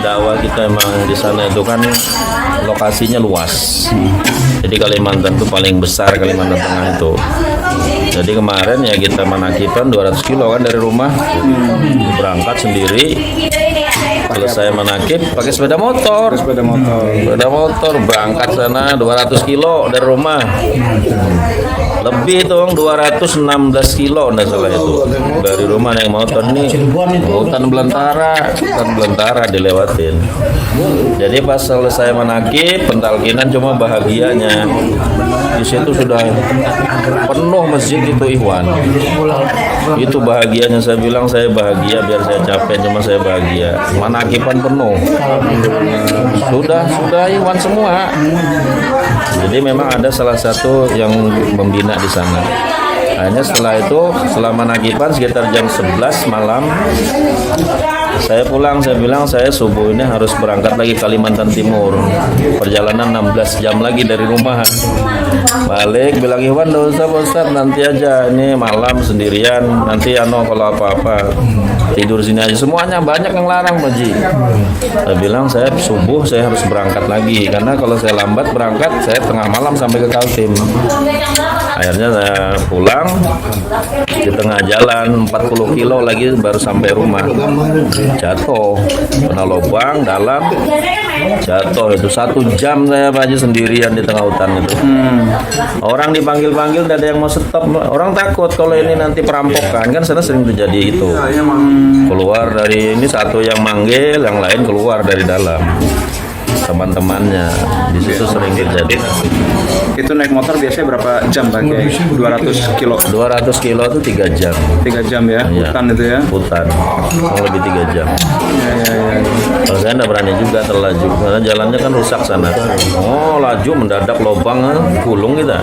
dakwah kita emang di sana itu kan lokasinya luas. Jadi Kalimantan itu paling besar, Kalimantan Tengah itu. Jadi kemarin ya kita menakipan 200 kilo kan dari rumah, berangkat sendiri. Kalau saya menakip pakai sepeda motor berangkat sana 200 kilo dari rumah. Lebih itu 216 kilo enggak salah itu dari rumah naik motor nih. Hutan belantara dilewatin. Jadi pas selesai menakip pentalkinan cuma bahagianya di situ sudah penuh masjid itu Ikhwan. Itu bahagianya, saya bilang saya bahagia biar saya capek, cuma saya bahagia. Manakipan penuh. Sudah Ikhwan semua. Jadi memang ada salah satu yang membina di sana. Hanya setelah itu, selama manakipan sekitar jam 11 malam saya pulang, saya bilang saya subuh ini harus berangkat lagi Kalimantan Timur. Perjalanan 16 jam lagi dari rumah. Balik bilang Iwan, "Enggak usah Pak Ustaz, nanti aja. Ini malam sendirian, nanti kalau apa-apa tidur sini aja." Semuanya banyak yang larang, Pak Ji. Saya bilang saya subuh saya harus berangkat lagi karena kalau saya lambat berangkat saya tengah malam sampai ke Kaltim. Akhirnya saya pulang di tengah jalan 40 kilo lagi baru sampai rumah. Jatuh, kena lubang dalam, jatuh itu 1 jam saya Pak Haji sendirian di tengah hutan itu. Orang dipanggil-panggil tidak ada yang mau stop. Orang takut kalau ini nanti perampokan, kan sana sering terjadi itu. Keluar dari ini satu yang manggil, yang lain keluar dari dalam. Teman-temannya di situ sering terjadi. Itu naik motor biasanya berapa jam pakai 200 kilo? 200 kilo itu 3 jam. 3 jam ya, Iya. hutan itu ya? Hutan, kurang lebih 3 jam. Ya. Kalau saya nggak berani juga terlaju, karena jalannya kan rusak sana. Oh, laju mendadak lubang, gulung kita.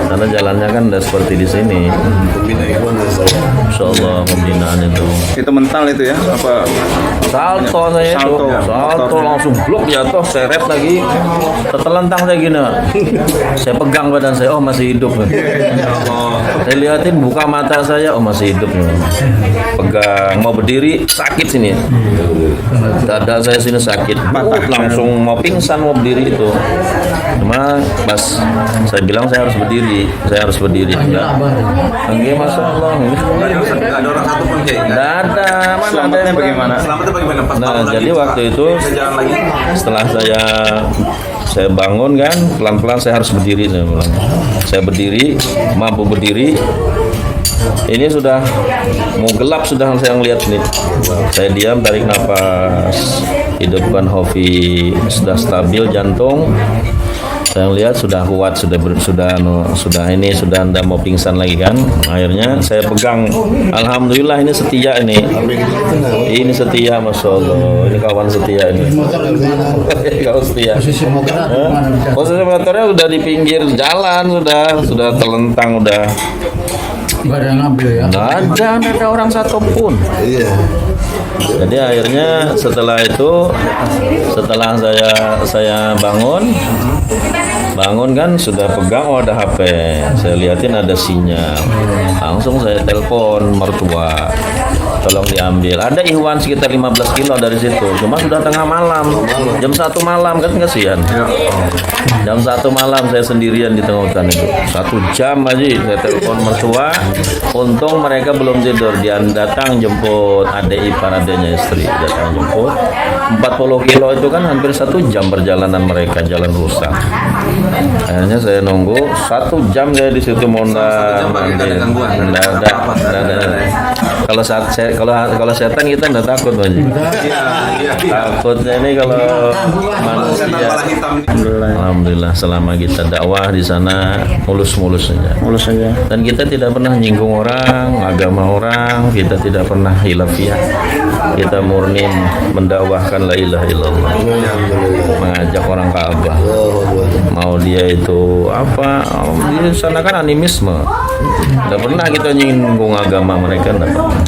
Karena jalannya kan udah seperti di sini. Insya Allah pembinaan itu. Itu mental itu ya? Apa? Salto saya itu, salto langsung blok jatuh, seret lagi, tertelentang saya gini. Saya pegang badan saya, oh masih hidup. Saya lihatin buka mata saya, oh masih hidup. Pegang, mau berdiri sakit sini. Dada saya sini sakit, langsung mau pingsan mau berdiri itu. Cuma pas saya bilang saya harus berdiri. Enggak. Enggak, Masya Allah. Nggak ada orang satu pun kayak. Nggak ada. Mana Selamatnya ada yang bagaimana? Selamatnya bagaimana? Pas Nah, bangun jadi lagi, waktu itu bisa jalan lagi. setelah saya bangun kan, pelan-pelan saya harus berdiri. Saya berdiri, mampu berdiri. Ini sudah mau gelap, sudah saya ngeliat nih. Saya diam, tarik nafas, hidupkan hofi, sudah stabil jantung. Saya lihat sudah kuat, sudah anda mau pingsan lagi kan. Akhirnya saya pegang, alhamdulillah ini setia ini. Ini setia, Masya Allah. Ini kawan setia ini. Kawan setia. Posisi motornya udah di pinggir jalan, sudah terlentang, udah. Nggak ada yang ngambil ya? Nggak ada orang satupun. Iya. Jadi akhirnya setelah itu, setelah saya bangun kan sudah pegang, oh ada HP, saya liatin ada sinyal, langsung saya telepon mertua, tolong diambil. Ada Ikhwan sekitar 15 kilo dari situ, cuma sudah tengah malam, jam 1 malam kan kasihan. Jam 1 malam saya sendirian di tengah hutan itu, 1 jam aja saya telepon mertua. Untung mereka belum tidur, dia datang jemput adik ipar adiknya istri, datang jemput. 40 kilo itu kan hampir 1 jam perjalanan mereka, jalan rusak. Akhirnya saya nunggu 1 jam saya di situ mondar mandir. Nggak ada. Kalau setan kita nggak takut, Pak Haji. Takutnya ini kalau manusia. Alhamdulillah selama kita dakwah di sana mulus saja. Dan kita tidak pernah nyinggung orang, agama orang, kita tidak pernah hilafiyah. Kita murni mendakwahkan la ilaha illallah. Mengajak orang Ka'bah. Mau dia itu apa? Di sana kan animisme. Tidak pernah kita nyinggung agama mereka, tidak pernah.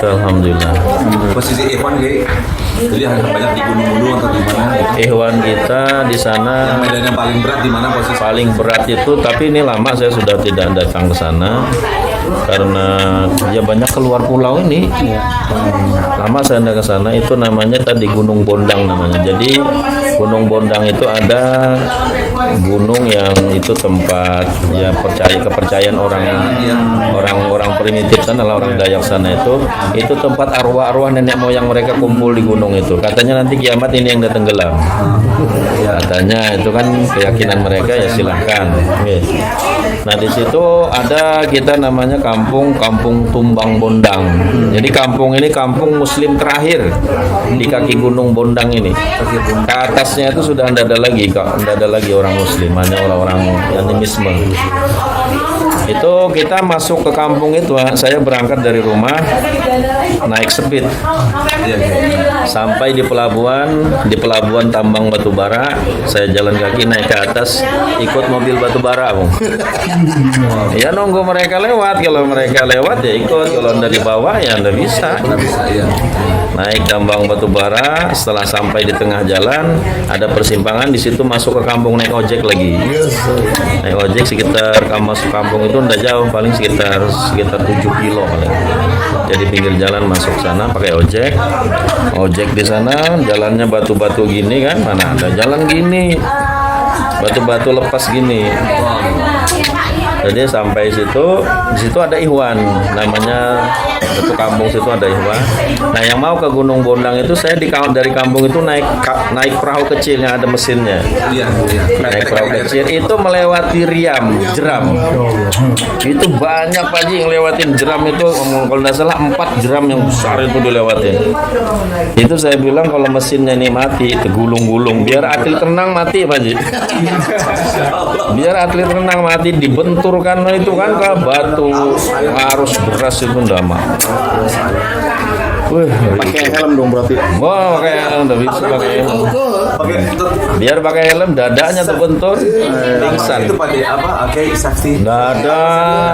Alhamdulillah. Posisi Ikhwan kayak jadi banyak di gunung-gunung atau di mana? Ikhwan kita di sana Medan yang paling berat di mana posisi? paling berat itu, tapi ini lama saya sudah tidak datang ke sana. karena ya banyak keluar pulau ini. Lama saya nggak ke sana, itu namanya tadi Gunung Bondang namanya. Jadi Gunung Bondang itu ada gunung yang itu tempat ya kepercayaan orang primitif sana, orang Dayak sana itu tempat arwah-arwah nenek moyang mereka kumpul di gunung itu. Katanya nanti kiamat ini yang udah tenggelam. Katanya itu kan keyakinan mereka, ya silahkan. Nah di situ ada kita namanya kampung Tumbang Bondang. Jadi kampung ini kampung Muslim terakhir di kaki Gunung Bondang ini. Ke atasnya itu sudah tidak ada lagi orang Muslim, hanya orang-orang animisme. Itu kita masuk ke kampung itu, saya berangkat dari rumah naik speed sampai di pelabuhan tambang batubara. Saya jalan kaki naik ke atas, ikut mobil batubara, Bung. Ya nunggu mereka lewat, kalau mereka lewat ya ikut, kalau dari bawah ya nggak bisa. Naik tambang batubara, setelah sampai di tengah jalan ada persimpangan, di situ masuk ke kampung naik ojek lagi. Naik ojek sekitar masuk kampung itu udah jauh, paling sekitar 7 kilo paling. Jadi pinggir jalan masuk sana pakai ojek di sana jalannya batu-batu gini kan, mana ada jalan gini, batu-batu lepas gini. Jadi sampai di situ ada Ikhwan, namanya satu kampung situ ada Ikhwan. Nah yang mau ke Gunung Bondang itu saya dari kampung itu naik perahu kecil yang ada mesinnya. Naik perahu kecil itu melewati jeram. Itu banyak Pak Ji yang lewatin jeram itu, kalau tidak salah 4 jeram yang besar itu dilewatin. Itu saya bilang kalau mesinnya ini mati, tergulung-gulung, biar atlet renang mati Pak Ji. Biar atlet renang mati dibenturkan itu kan ke batu, arus deras itu ndak mau. Pakai helm dong berarti. Wah, pakai helm udah bisa pakai helm. Biar pakai helm dadanya terbentur, pingsan. Itu pakai apa? Oke, safety. Nggak ada,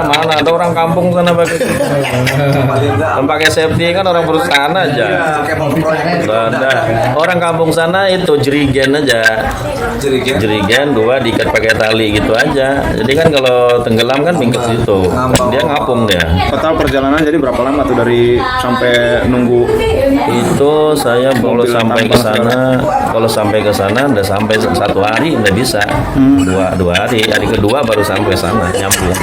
mana ada orang kampung sana pakai. Pakai safety kan orang perusahaan aja. Nggak ada. Orang kampung sana itu jerigen aja. Jerigen 2 diikat pakai tali gitu aja. Jadi kan kalau tenggelam kan minggat situ. Dia ngapung dia. Total perjalanan jadi berapa lama tuh dari sampai nunggu? Itu saya kalau sampai ke sana udah sampai 1 hari udah bisa. 2 hari kedua baru sampai sana nyambung.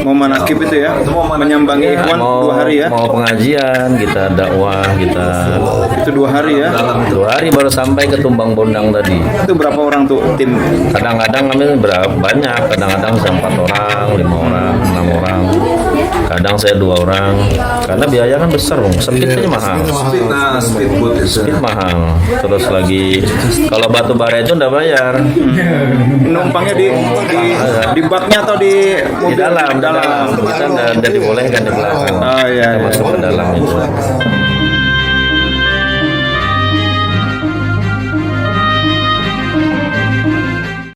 Mau manakib itu ya, menyambangi Ikhwan 2 hari ya. Mau pengajian, kita dakwah, kita itu 2 hari ya. 2 hari baru sampai ke Tumbang Bondang tadi. Itu berapa orang tuh tim? Kadang-kadang kami banyak, kadang-kadang saya 4 orang, 5 orang, 6 orang. Kadang saya 2 orang, karena biaya kan besar, Bung. Speednya mahal. Speedboat itu. Speed mahal. Terus lagi kalau batu bara itu udah bayar. Numpangnya di baknya atau di Di dalam. Kita udah dibolehkan di belakang. Oh iya. Kita masuk ke dalam itu.